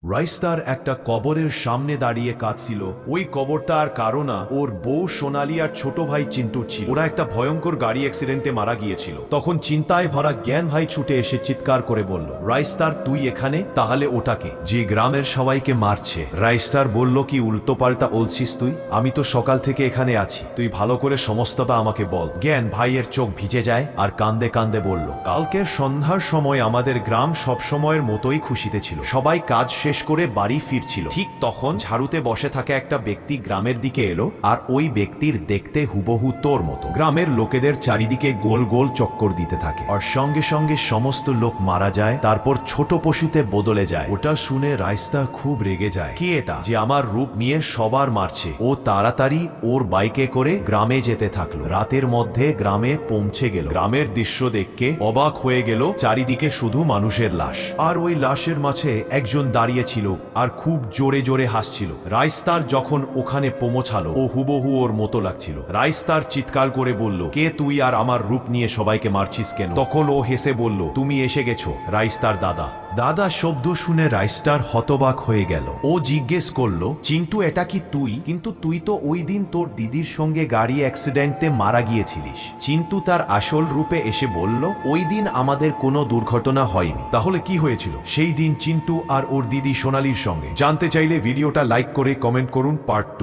রাইস্তার একটা কবরের সামনে দাঁড়িয়ে কাঁদছিল। ওই কবরটা আর কারো না, ওর বউ সোনালি আর ছোট ভাই চিন্টু ছিল। ওরা একটা ভয়ঙ্কর গাড়ি অ্যাক্সিডেন্টে মারা গিয়েছিল। তখন চিন্তায় ভরা জ্ঞান ভাই ছুটে এসে চিৎকার করে বলল, রাইস্তার তুই এখানে? তাহলে ওটাকে যে গ্রামের সবাইকে মারছে। রাইস্তার বলল, কি উল্টোপাল্টা বলছিস তুই? আমি তো সকাল থেকে এখানে আছি, তুই ভালো করে সমস্তটা আমাকে বল। জ্ঞান ভাইয়ের চোখ ভিজে যায় আর কান্দে কান্দে বলল, কালকে সন্ধ্যার সময় আমাদের গ্রাম সব সময়ের মতোই খুশিতে ছিল। সবাই কাজ শেষ করে বাড়ি ফিরছিল। ঠিক তখন ঝাড়ুতে বসে থাকা একটা ব্যক্তি গ্রামের দিকে এলো, আর ওই ব্যক্তির দেখতে হুবহু তোর মতো। গ্রামের লোকেদের চারিদিকে গোল গোল চক্কর দিতে থাকে, আর সঙ্গে সঙ্গে সমস্ত লোক মারা যায়, তারপর ছোট পশুতে বদলে যায়। ওটা শুনে রাইস্তা খুব রেগে যায়। কি এটা যে আমার রূপ নিয়ে সবার মারছে? ও তাড়াতাড়ি ওর বাইকে করে গ্রামে যেতে থাকলো। রাতের মধ্যে গ্রামে পৌঁছে গেল। গ্রামের দৃশ্য দেখে অবাক হয়ে গেল। চারিদিকে শুধু মানুষের লাশ, আর ওই লাশের মাঝে একজন দাঁড়িয়ে ছিল আর খুব জোরে জোরে হাসছিল। রাইস্তার যখন ওখানে পৌঁছালো, ও হুবহু ওর মতো লাগছিল। রাইস্তার চিৎকার করে বলল, কে তুই, আর আমার রূপ নিয়ে সবাইকে মারছিস কেন? তখন ও হেসে বলল, তুমি এসে গেছো রাইস্তার দাদা। দাদা শব্দ শুনে রাইস্টার হতবাক হয়ে গেল। ও জিজ্ঞেস করলো, চিন্টু এটা কি তুই? কিন্তু তুই তো ওই দিন তোর দিদির সঙ্গে গাড়ি অ্যাক্সিডেন্টে মারা গিয়েছিলিস। চিন্টু তার আসল রূপে এসে বলল, ওই দিন আমাদের কোনো দুর্ঘটনা হয়নি। তাহলে কি হয়েছিল সেই দিন চিন্টু আর ওর দিদি সোনালির সঙ্গে? জানতে চাইলে ভিডিওটা লাইক করে কমেন্ট করুন। পার্ট 2।